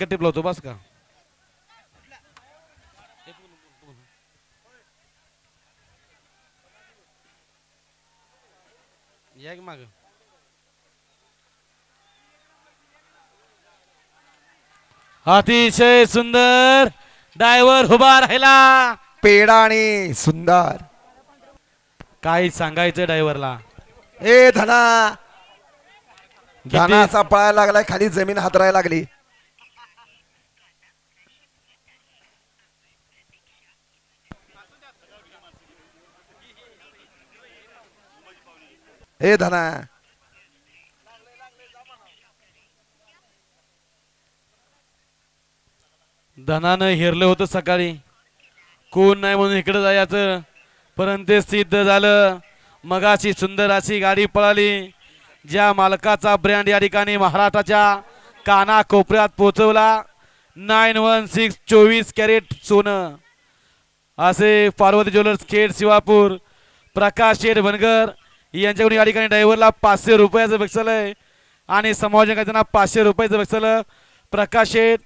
Tip लावतो बस का. या की माग. अतिशय सुंदर ड्रायव्हर उभा राहिला. पेडा आणि सुंदर. काय सांगायचं ड्रायव्हरला. ए धना धनाचा पळायला लागलाय खाली जमीन हातरायला लागली. ए धना धनानं हेरलं होतं सकाळी कोण नाही म्हणून इकडे जायचं परंतु ते सिद्ध झालं. मगाची सुंदर अशी गाडी पळाली. ज्या मालकाचा ब्रँड या ठिकाणी महाराष्ट्राच्या काना कोपऱ्यात पोहोचवला. 916 24 कॅरेट सोनं असे पार्वती ज्वेलर्स खेड शिवापूर प्रकाश शेठ बनगर यांच्याकडून या ठिकाणी ड्रायव्हरला 500 रुपयाचं बक्षीस आहे आणि समायोजकांना 500 रुपयाचं बक्षीस. प्रकाश शेठ